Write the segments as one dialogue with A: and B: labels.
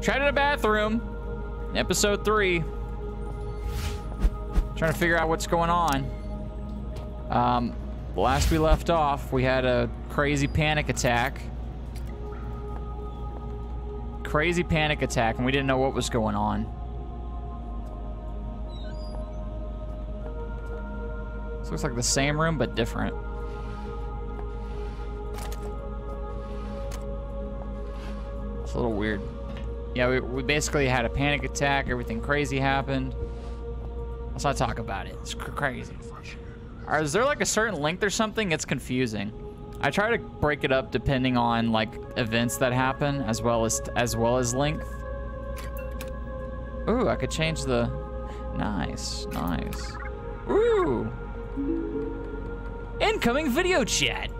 A: Tried in a bathroom. Episode 3. Trying to figure out what's going on. Last we left off, we had a crazy panic attack. Crazy panic attack, and we didn't know what was going on. This looks like the same room, but different. It's a little weird. Yeah, we basically had a panic attack. Everything crazy happened. Let's not talk about it. It's crazy. Is there like a certain length or something? It's confusing. I try to break it up depending on like events that happen as well as length. Ooh, I could change the. Nice, nice. Ooh. Incoming video chat.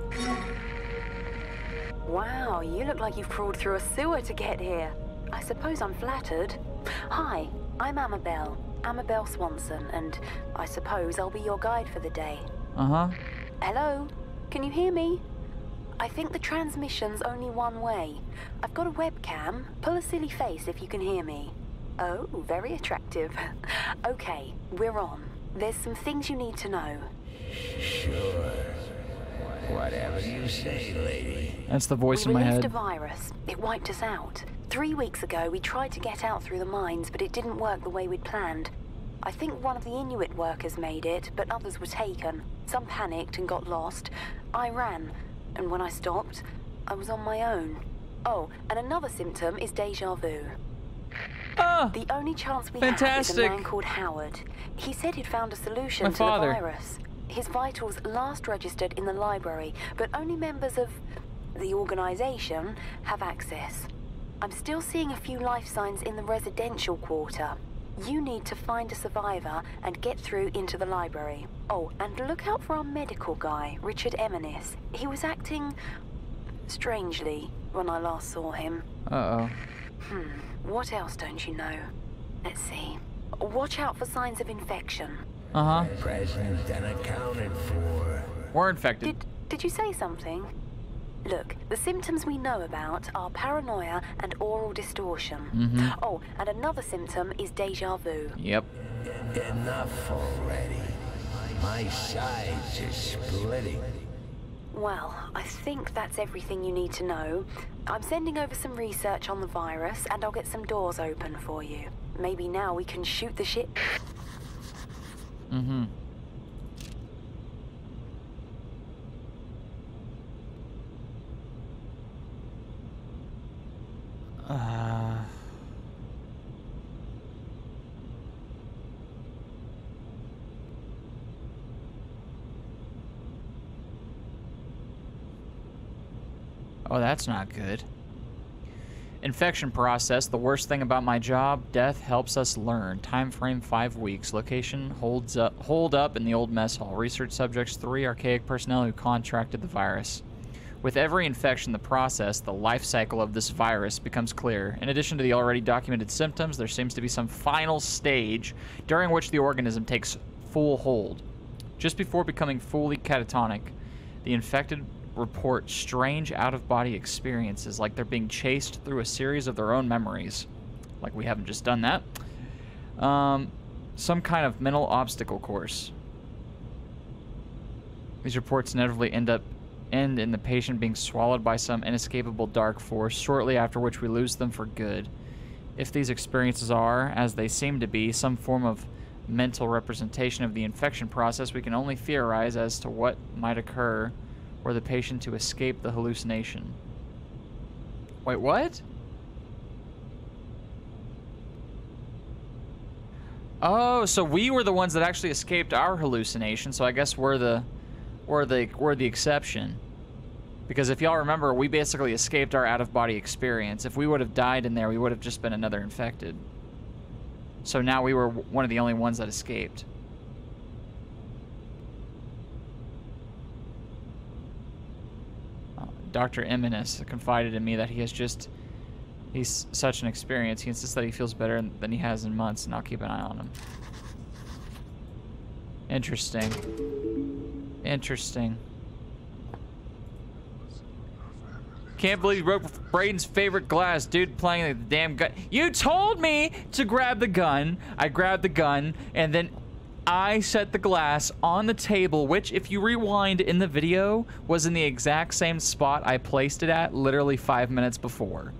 B: Wow, you look like you've crawled through a sewer to get here. I suppose I'm flattered. Hi, I'm Amabel Swanson, and I suppose I'll be your guide for the day.
A: Uh-huh.
B: Hello? Can you hear me? I think the transmission's only one way. I've got a webcam. Pull a silly face if you can hear me. Oh, very attractive. Okay, we're on. There's some things you need to know.
C: Sure. Whatever you say, lady.
A: That's the voice in my head.
B: We released a virus. It wiped us out. 3 weeks ago, we tried to get out through the mines, but it didn't work the way we'd planned. I think one of the Inuit workers made it, but others were taken. Some panicked and got lost. I ran, and when I stopped, I was on my own. Oh, and another symptom is déjà vu.
A: Ah,
B: the only chance we
A: fantastic.
B: have is a man called Howard. He said he'd found a solution to the virus. His vitals last registered in the library, but only members of the organization have access. I'm still seeing a few life signs in the residential quarter. You need to find a survivor and get through into the library. Oh, and look out for our medical guy, Richard Eminis. He was acting strangely when I last saw him.
A: Uh-oh.
B: What else don't you know? Let's see. Watch out for signs of infection.
A: Uh-huh.
C: Present and accounted for.
A: We're infected.
B: Did you say something? Look, the symptoms we know about are paranoia and oral distortion. Oh, and another symptom is déjà vu.
A: Yep.
C: Enough already. My sides are splitting.
B: Well, I think that's everything you need to know. I'm sending over some research on the virus, and I'll get some doors open for you. Maybe now we can shoot the shit.
A: Oh, that's not good. Infection process. The worst thing about my job. Death helps us learn. Time frame 5 weeks. Location hold up in the old mess hall. Research subjects 3 archaic personnel who contracted the virus. With every infection, the process, the life cycle of this virus becomes clear. In addition to the already documented symptoms, there seems to be some final stage during which the organism takes full hold. Just before becoming fully catatonic, the infected report strange out-of-body experiences, like they're being chased through a series of their own memories. Like we haven't just done that. Some kind of mental obstacle course. These reports inevitably end in the patient being swallowed by some inescapable dark force, shortly after which we lose them for good. If these experiences are, as they seem to be, some form of mental representation of the infection process, we can only theorize as to what might occur were the patient to escape the hallucination. Wait, what? Oh, so we were the ones that actually escaped our hallucination, so I guess we're the exception. Because if y'all remember, we basically escaped our out-of-body experience. If we would have died in there, we would have just been another infected. So now we were one of the only ones that escaped. Dr. Eminis confided in me that he's such an experience. He insists that he feels better than he has in months, and I'll keep an eye on him. Interesting. Interesting. Can't believe you broke Braden's favorite glass. Dude playing the damn gun. You told me to grab the gun. I grabbed the gun, and then I set the glass on the table, which, if you rewind in the video, was in the exact same spot I placed it at literally 5 minutes before.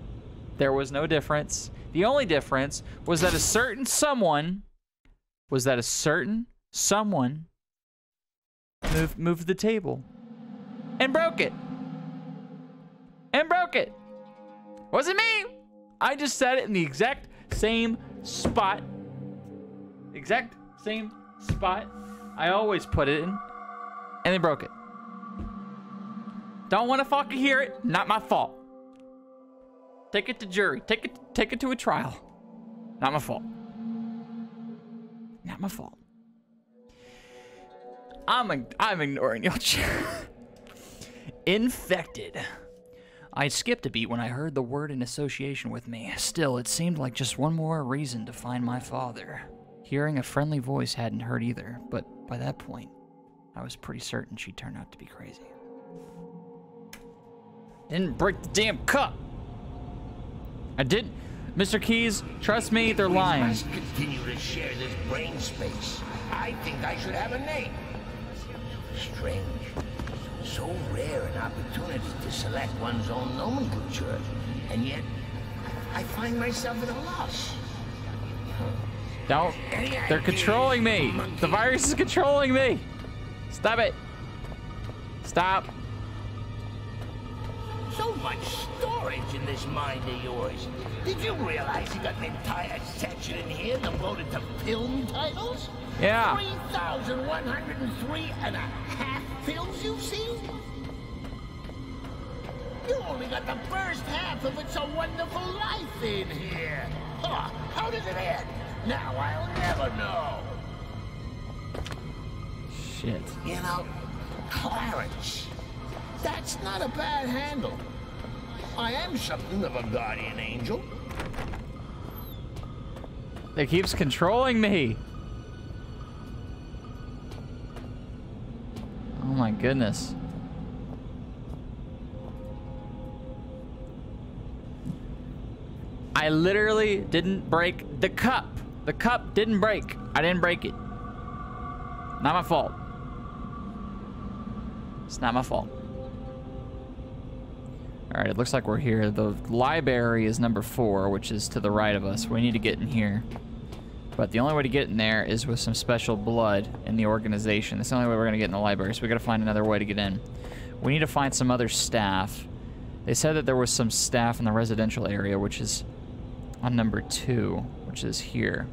A: There was no difference. The only difference was that a certain someone moved the table and broke it. Wasn't me. I just set it in the exact same spot. Exact same spot I always put it in, and they broke it. Don't want to fucking hear it. Not my fault. Take it to jury. Take it to a trial. Not my fault. Not my fault. I'm ignoring your chat. Infected. I skipped a beat when I heard the word in association with me. Still, it seemed like just one more reason to find my father. Hearing a friendly voice hadn't hurt either, but by that point, I was pretty certain she turned out to be crazy. Didn't break the damn cup. I didn't. Mr. Keys, trust me, they're lying.
C: We must continue to share this brain space. I think I should have a name. Strange. So rare an opportunity to select one's own nomenclature, and yet I find myself at a loss.
A: Don't. They're controlling me. The virus is controlling me. Stop it. Stop.
C: So much storage in this mind of yours. Did you realize you got an entire section in here devoted to film titles?
A: Yeah.
C: 3,103 and a half films you've seen? You only got the first half of It's a Wonderful Life in here. Huh, how does it end? Now I'll never know.
A: Shit.
C: You know, Clarence, that's not a bad handle. I am something of a guardian angel.
A: It keeps controlling me. Oh my goodness. I literally didn't break the cup. The cup didn't break. I didn't break it. Not my fault. It's not my fault. All right, it looks like we're here. The library is number 4, which is to the right of us. We need to get in here. But the only way to get in there is with some special blood in the organization. That's the only way we're gonna get in the library, so we gotta find another way to get in. We need to find some other staff. They said that there was some staff in the residential area, which is on number 2, which is here.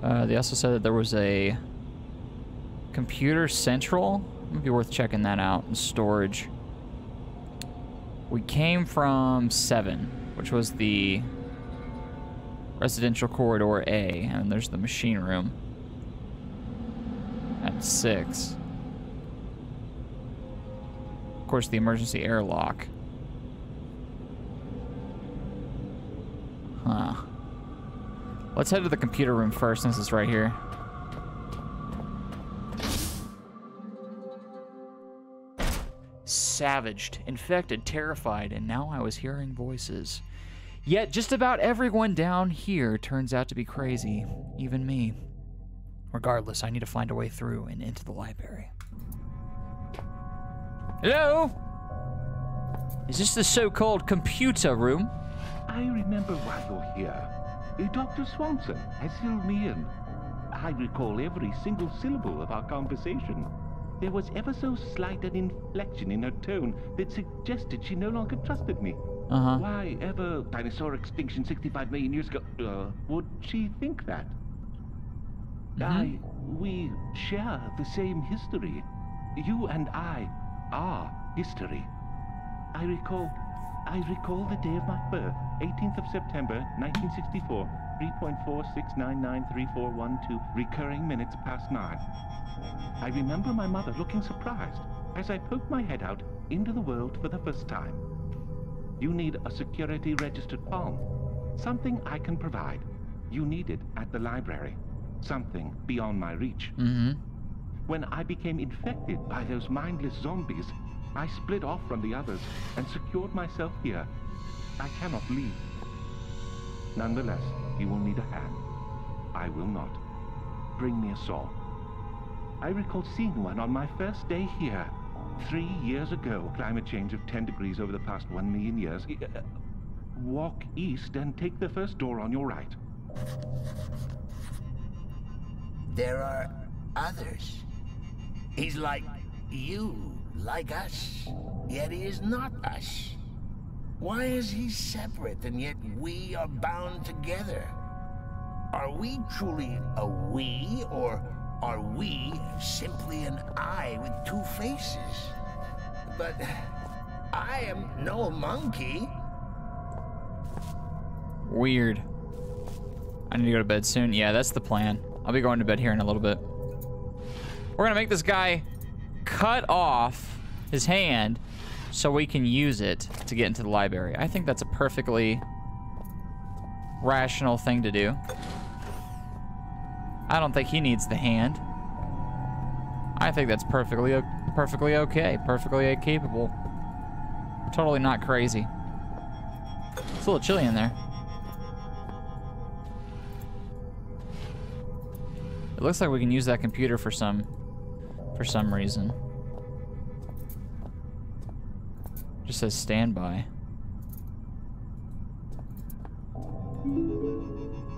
A: They also said that there was a computer central. Might be worth checking that out in storage. We came from 7, which was the residential corridor A, and there's the machine room at 6. Of course, the emergency airlock. Huh. Let's head to the computer room first, since it's right here. Savaged, infected, terrified, and now I was hearing voices. Yet just about everyone down here turns out to be crazy, even me. Regardless, I need to find a way through and into the library. Hello? Is this the so-called computer room?
D: I remember why you're here. Dr. Swanson has filled me in. I recall every single syllable of our conversation. There was ever so slight an inflection in her tone that suggested she no longer trusted me. Why ever dinosaur extinction 65 million years ago? Would she think that? We share the same history. You and I are history. I recall the day of my birth, 18th of September, 1964, 3.46993412, recurring minutes past 9. I remember my mother looking surprised as I poked my head out into the world for the first time. You need a security registered palm. Something I can provide. You need it at the library. Something beyond my reach. When I became infected by those mindless zombies, I split off from the others and secured myself here. I cannot leave. Nonetheless, you will need a hand. I will not. Bring me a saw. I recall seeing one on my first day here. 3 years ago. Climate change of 10 degrees over the past 1 million years. Walk east and take the first door on your right.
C: There are others. He's like you, like us, yet he is not us. Why is he separate and yet we are bound together? Are we truly a we, or are we simply an I with two faces? But I am no monkey.
A: Weird. I need to go to bed soon. Yeah, that's the plan. I'll be going to bed here in a little bit. We're gonna make this guy cut off his hand so we can use it to get into the library. I think that's a perfectly rational thing to do. I don't think he needs the hand. I think that's perfectly okay, perfectly capable. Totally not crazy. It's a little chilly in there. It looks like we can use that computer for some reason. Just says standby.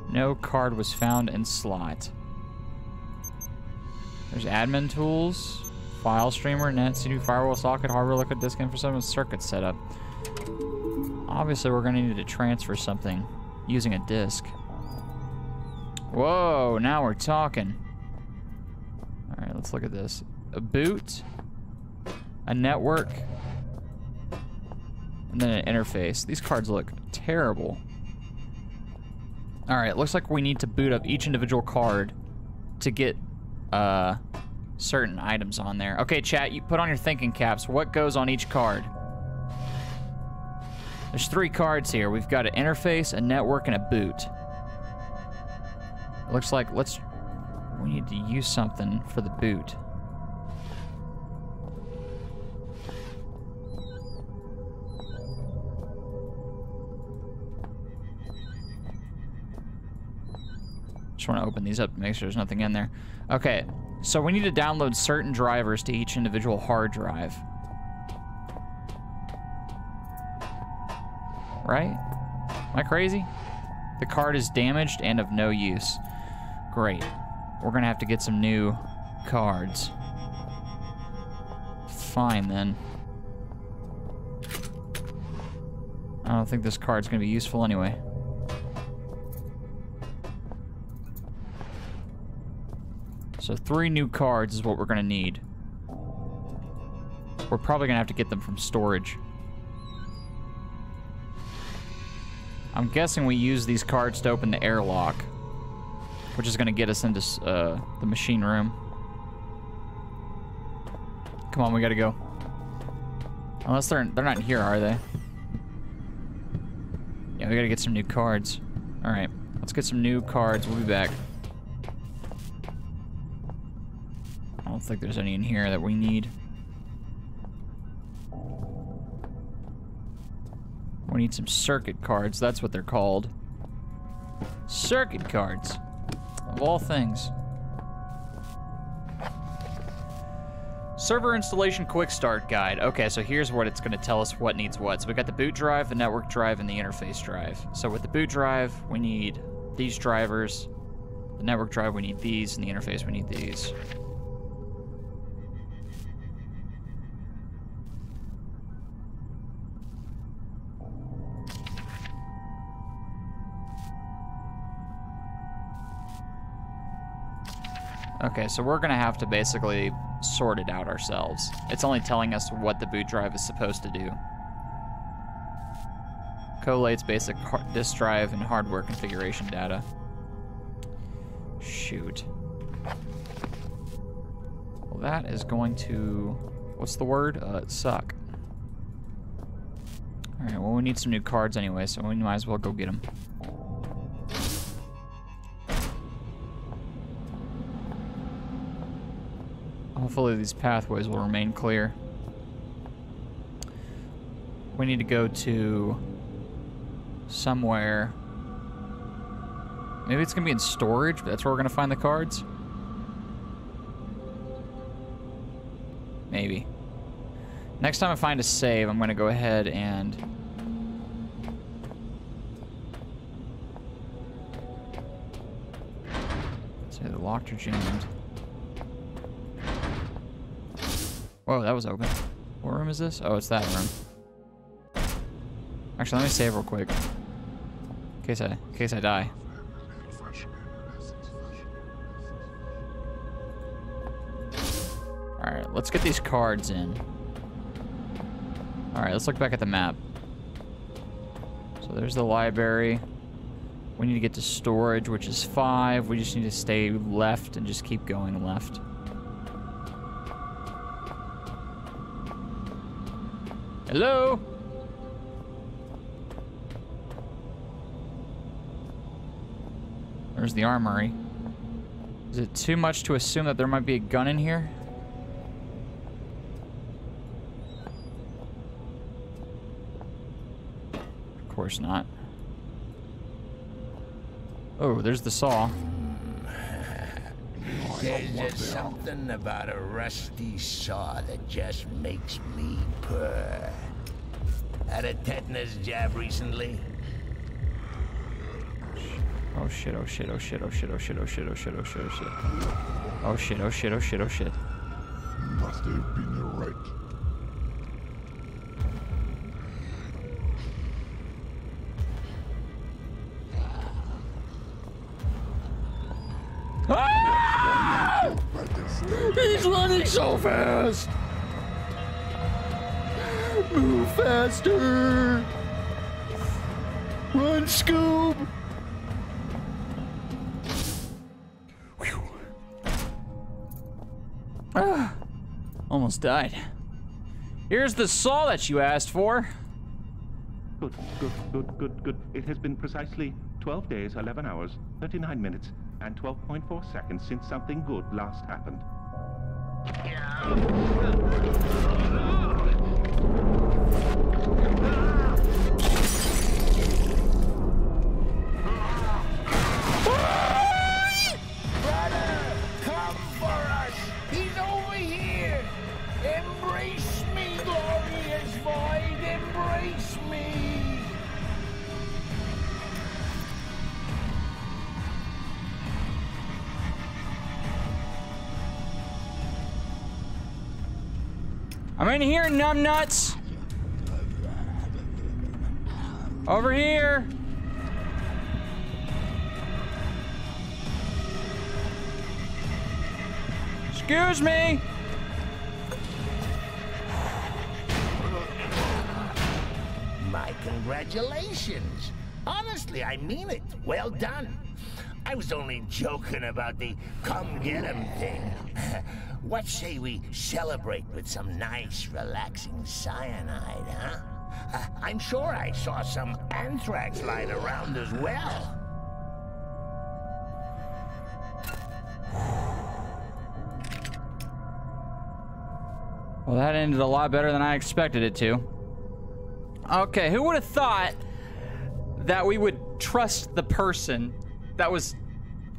A: No card was found in slot. There's admin tools, file streamer, net, CD, firewall, socket, hardware, liquid disk, and for some circuit setup. Obviously, we're gonna need to transfer something using a disk. Whoa, now we're talking. All right, let's look at this. A boot, a network, and then an interface. These cards look terrible. All right, looks like we need to boot up each individual card to get certain items on there. Okay, chat, you put on your thinking caps. What goes on each card? There's 3 cards here. We've got an interface, a network, and a boot. It looks like we need to use something for the boot. Just want to open these up to make sure there's nothing in there. Okay, so we need to download certain drivers to each individual hard drive. Right? Am I crazy? The card is damaged and of no use. Great. We're gonna have to get some new cards. Fine, then. I don't think this card's gonna be useful anyway. So 3 new cards is what we're gonna need. We're probably gonna have to get them from storage. I'm guessing we use these cards to open the airlock, which is gonna get us into the machine room. Come on, we gotta go. Unless they're not here, are they? Yeah, we gotta get some new cards. All right, let's get some new cards. We'll be back. I don't think there's any in here that we need. We need some circuit cards. That's what they're called. Circuit cards. Of all things. Server installation quick start guide. Okay, so here's what it's going to tell us what needs what. So we got the boot drive, the network drive, and the interface drive. So with the boot drive, we need these drivers. The network drive, we need these, and the interface, we need these. Okay, so we're gonna have to basically sort it out ourselves. It's only telling us what the boot drive is supposed to do. Collates basic disk drive and hardware configuration data. Shoot. Well, that is going to... What's the word? Suck. Alright, well, we need some new cards anyway, so we might as well go get them. Hopefully these pathways will remain clear. We need to go to somewhere. Maybe it's gonna be in storage, but that's where we're gonna find the cards. Maybe. Next time I find a save, I'm gonna go ahead and... Let's say they're locked or jammed. Whoa, that was open. What room is this? Oh, it's that room. Actually, let me save real quick. In case I die. Alright, let's get these cards in. Alright, let's look back at the map. So there's the library. We need to get to storage, which is 5. We just need to stay left and just keep going left. Hello? There's the armory. Is it too much to assume that there might be a gun in here? Of course not. Oh, there's the saw.
C: There's just something about a rusty saw that just makes me purr. Had a tetanus jab recently?
A: Oh shit, oh shit, oh shit, oh shit, oh shit, oh shit, oh shit, oh shit, oh shit. Oh shit, oh shit, oh shit, oh shit.
E: Must have been a right.
A: Ah! He's running so fast! Move faster! Run, Scoob! Ah, almost died. Here's the saw that you asked for.
D: Good, good, good, good, good. It has been precisely 12 days, 11 hours, 39 minutes, and 12.4 seconds since something good last happened.
C: Brother, come for us! He's over here! Embrace me, glorious void! Embrace me!
A: I'm in here, numbnuts! Over here! Excuse me!
C: My congratulations! Honestly, I mean it. Well done. I was only joking about the come get 'em thing. What say we celebrate with some nice, relaxing cyanide, huh? I'm sure I saw some anthrax lying around as well.
A: Well, that ended a lot better than I expected it to. Okay, who would have thought that we would trust the person that was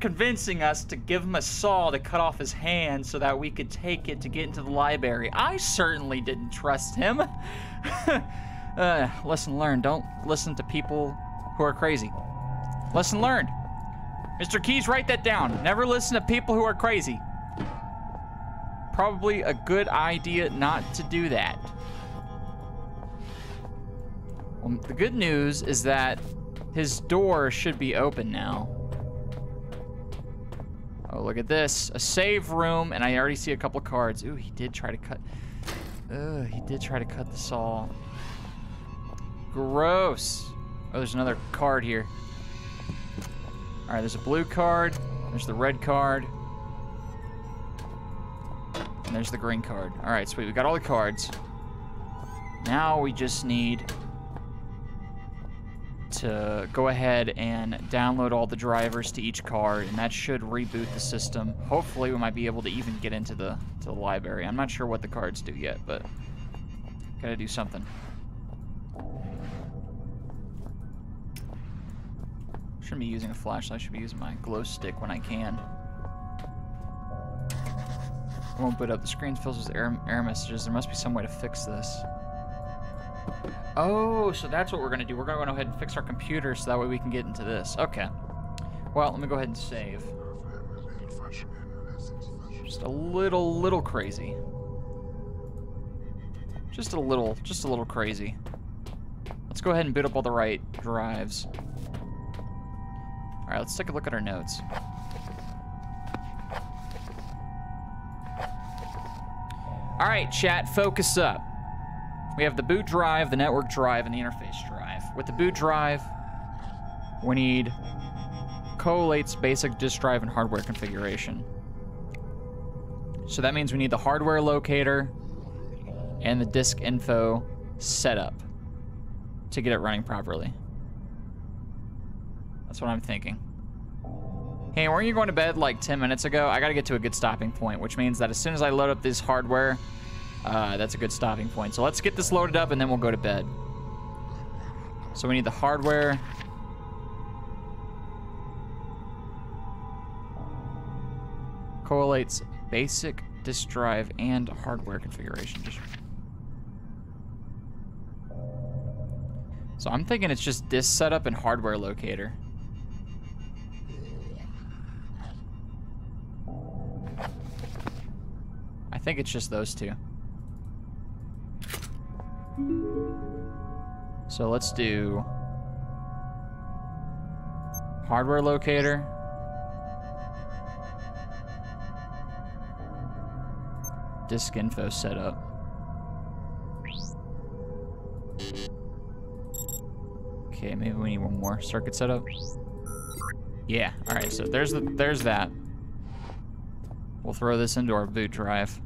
A: convincing us to give him a saw to cut off his hand so that we could take it to get into the library? I certainly didn't trust him. Lesson learned. Don't listen to people who are crazy. Lesson learned. Mr. Keys, write that down. Never listen to people who are crazy. Probably a good idea not to do that. Well, the good news is that his door should be open now. Oh, look at this. A save room, and I already see a couple cards. Ooh, he did try to cut... he did try to cut the saw. Gross. Oh, there's another card here. All right, there's a blue card. There's the red card. And there's the green card. All right, sweet. We got all the cards. Now we just need to go ahead and download all the drivers to each card, and that should reboot the system. Hopefully, we might be able to even get into the library. I'm not sure what the cards do yet, but gotta do something. shouldn't be using a flashlight. I should be using my glow stick when I can. I won't boot up. The screen fills with error messages. There must be some way to fix this. Oh, so that's what we're going to do. We're going to go ahead and fix our computer so that way we can get into this. Okay. Well, let me go ahead and save. Just a little crazy. Just a little crazy. Let's go ahead and boot up all the right drives. All right, let's take a look at our notes. All right, chat, focus up. We have the boot drive, the network drive, and the interface drive. With the boot drive, we need collates, basic disk drive, and hardware configuration. So that means we need the hardware locator and the disk info setup to get it running properly. That's what I'm thinking. Hey, weren't you going to bed like 10 minutes ago? I gotta get to a good stopping point, which means that as soon as I load up this hardware, that's a good stopping point. So let's get this loaded up and then we'll go to bed. So we need the hardware. Collates basic disk drive and hardware configuration. So I'm thinking it's just disk setup and hardware locator. I think it's just those two. So let's do hardware locator. Disk info setup. Okay, maybe we need one more circuit setup. Yeah, all right, so there's that. We'll throw this into our boot drive.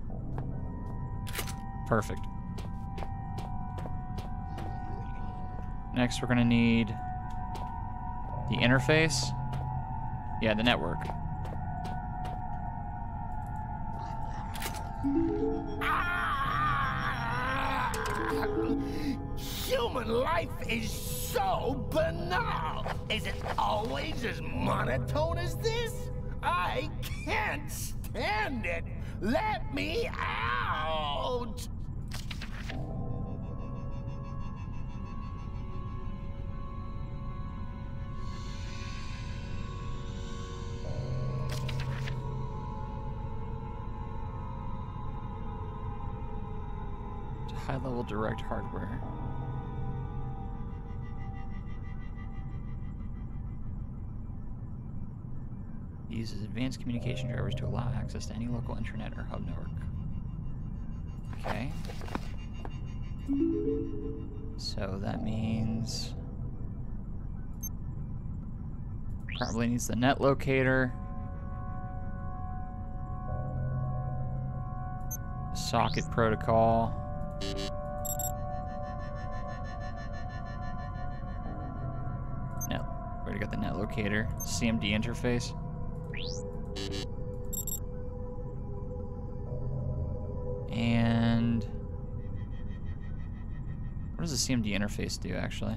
A: Perfect. Next, we're gonna need the interface. Yeah, the network.
C: Human life is so banal. Is it always as monotone as this? I can't stand it. Let me out.
A: High-level direct hardware. Uses advanced communication drivers to allow access to any local internet or hub network. Okay. So that means probably needs the net locator, socket protocol. Net. Already got the net locator. CMD interface. And what does the CMD interface do actually?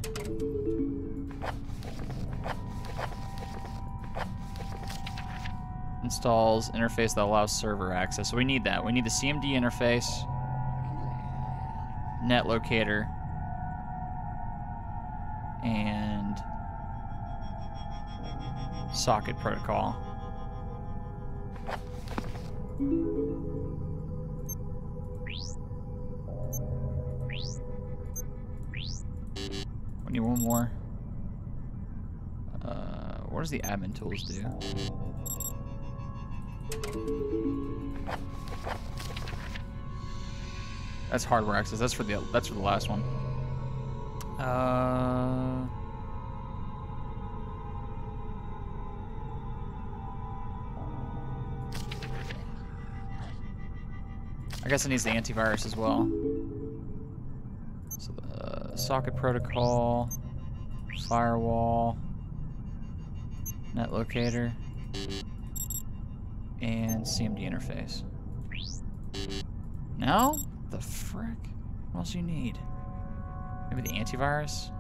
A: Installs interface that allows server access. So we need that. We need the CMD interface, net locator, and socket protocol. We need one more. What does the admin tools do? That's hardware access. That's for the last one. I guess it needs the antivirus as well. So the socket protocol, firewall, net locator, and CMD interface. No? The frick? What else do you need? Maybe the antivirus?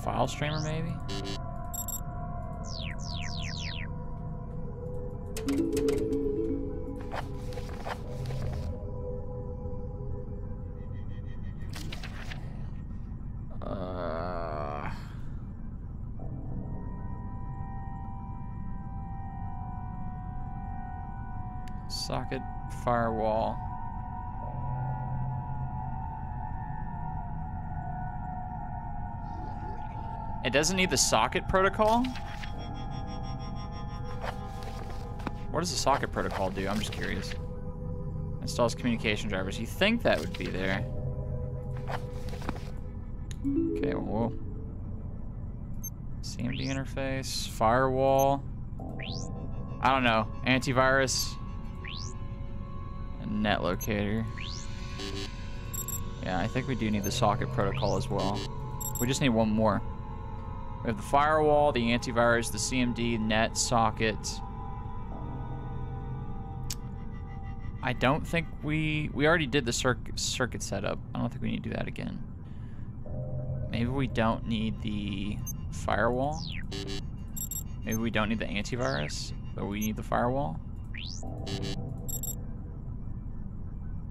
A: File streamer, maybe? Socket firewall. It doesn't need the socket protocol? What does the socket protocol do? I'm just curious. Installs communication drivers. You think that would be there. Okay, well, CMD interface, firewall. I don't know. Antivirus. And net locator. Yeah, I think we do need the socket protocol as well. We just need one more. We have the firewall, the antivirus, the CMD, net, socket. I don't think we already did the circuit setup. I don't think we need to do that again. Maybe we don't need the firewall. Maybe we don't need the antivirus, but we need the firewall.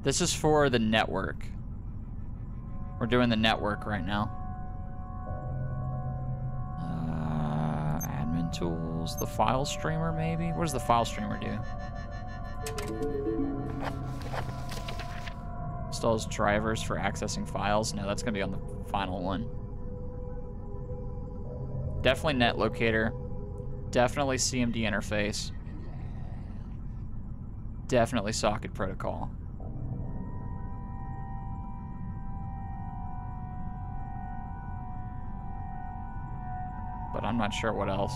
A: This is for the network. We're doing the network right now. Admin tools, the file streamer maybe? What does the file streamer do? Installs drivers for accessing files. No, that's gonna be on the final one. Definitely net locator. Definitely CMD interface. Definitely socket protocol. But I'm not sure what else.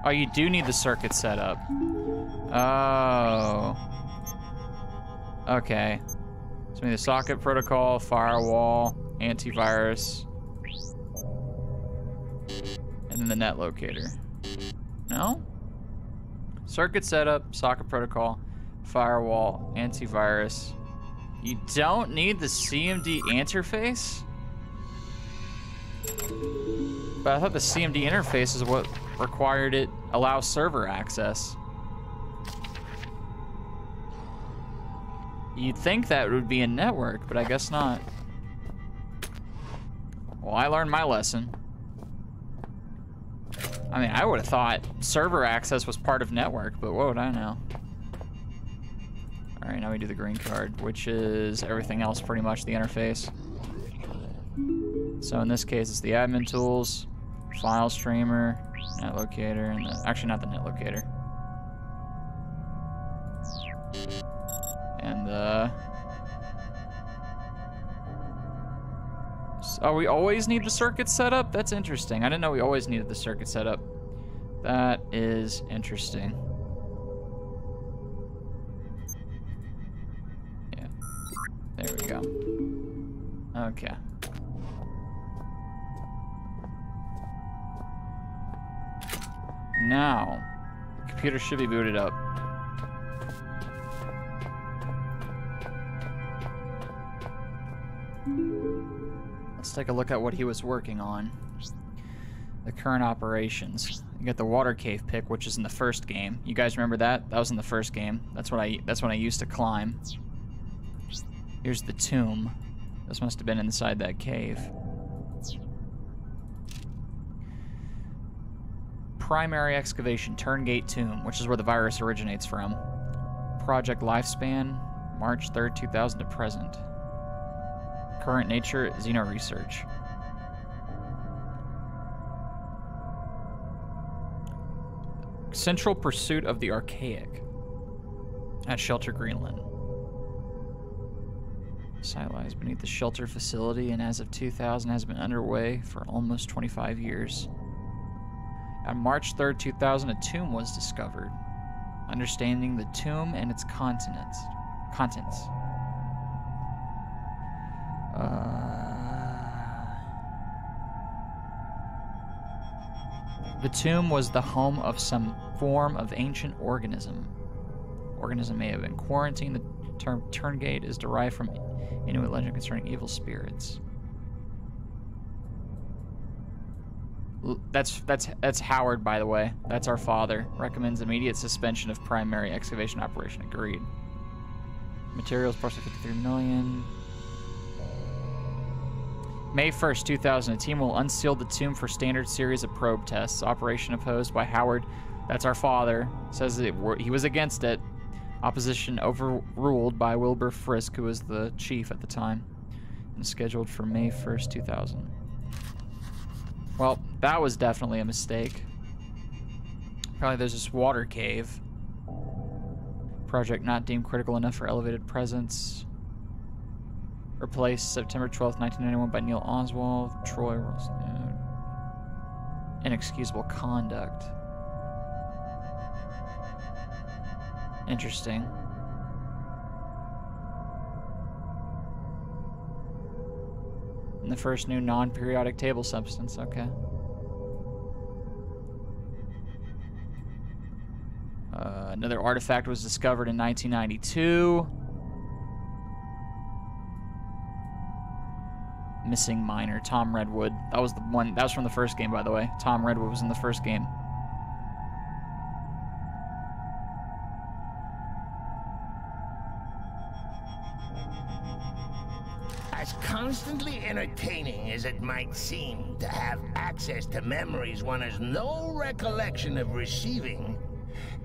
A: Oh, you do need the circuit set up. Oh. Okay. So we need the socket protocol, firewall, antivirus, and then the net locator. No? Circuit setup, socket protocol, firewall, antivirus. You don't need the CMD interface? But I thought the CMD interface is what required it allow server access. You'd think that would be a network, but I guess not. Well, I learned my lesson. I mean, I would have thought server access was part of network, but what would I know? All right, now we do the green card, which is everything else pretty much, the interface. So in this case, it's the admin tools, file streamer, net locator, and actually not the net locator. And oh, we always need the circuit set up? That's interesting. I didn't know we always needed the circuit set up. That is interesting. Yeah. There we go. Okay. Now, the computer should be booted up. Let's take a look at what he was working on. The current operations. You get the water cave pick, which is in the first game. You guys remember that? That was in the first game. That's when I used to climb. Here's the tomb. This must have been inside that cave. Primary excavation, Turngate Tomb, which is where the virus originates from. Project lifespan, March 3rd, 2000 to present. Current nature, Xeno research. Central pursuit of the archaic at Shelter Greenland. Site lies beneath the shelter facility and as of 2000 has been underway for almost 25 years. On March 3rd, 2000, a tomb was discovered. Understanding the tomb and its contents. The tomb was the home of some form of ancient organism. Organism may have been quarantined. Term Turngate is derived from Inuit legend concerning evil spirits. That's Howard, by the way. That's our father. Recommends immediate suspension of primary excavation operation. Agreed. Materials, approximately 53 million. May 1st, 2000. A team will unseal the tomb for standard series of probe tests. Operation opposed by Howard. That's our father. Says that he was against it. Opposition overruled by Wilbur Frisk, who was the chief at the time. And scheduled for May 1st, 2000. Well, that was definitely a mistake. Probably there's this water cave. Project not deemed critical enough for elevated presence. Replaced September 12th, 1991 by Neil Oswald. Troy Wilson. Inexcusable conduct. Interesting. And the first new non-periodic table substance. Okay. Another artifact was discovered in 1992. Missing miner, Tom Redwood. That was the one. That was from the first game, by the way. Tom Redwood was in the first game.
C: As constantly entertaining as it might seem to have access to memories one has no recollection of receiving,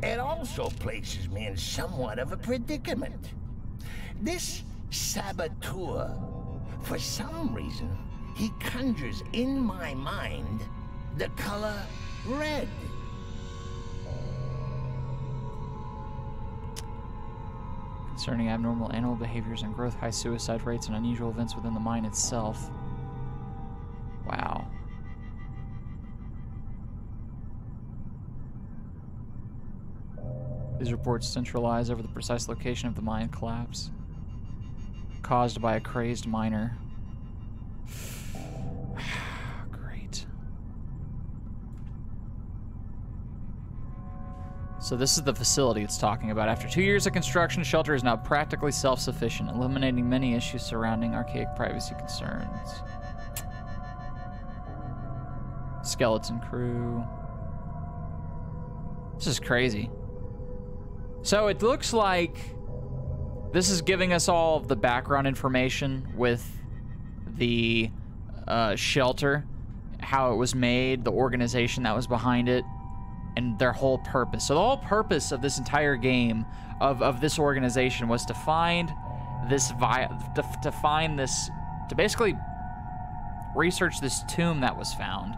C: it also places me in somewhat of a predicament. This saboteur, for some reason, he conjures in my mind the color red.
A: Concerning abnormal animal behaviors and growth, high suicide rates, and unusual events within the mine itself. Wow. These reports centralize over the precise location of the mine collapse, caused by a crazed miner. Great. So this is the facility it's talking about. After 2 years of construction, shelter is now practically self-sufficient, eliminating many issues surrounding archaic privacy concerns. Skeleton crew. This is crazy. So it looks like this is giving us all of the background information with the shelter, how it was made, the organization that was behind it, and their whole purpose. So the whole purpose of this entire game, of this organization, was to find this to basically research this tomb that was found.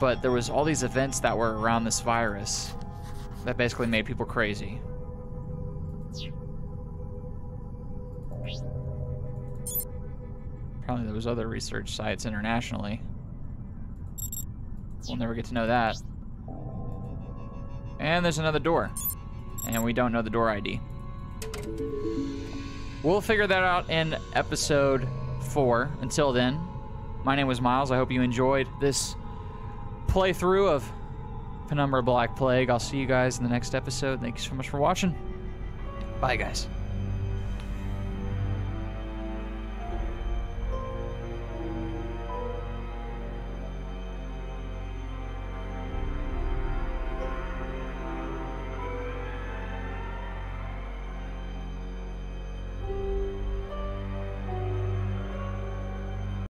A: But there was all these events that were around this virus that basically made people crazy. Apparently there was other research sites internationally. We'll never get to know that. And there's another door. And we don't know the door ID. We'll figure that out in episode 4. Until then, my name was Myles. I hope you enjoyed this playthrough of Penumbra Black Plague. I'll see you guys in the next episode. Thank you so much for watching. Bye, guys.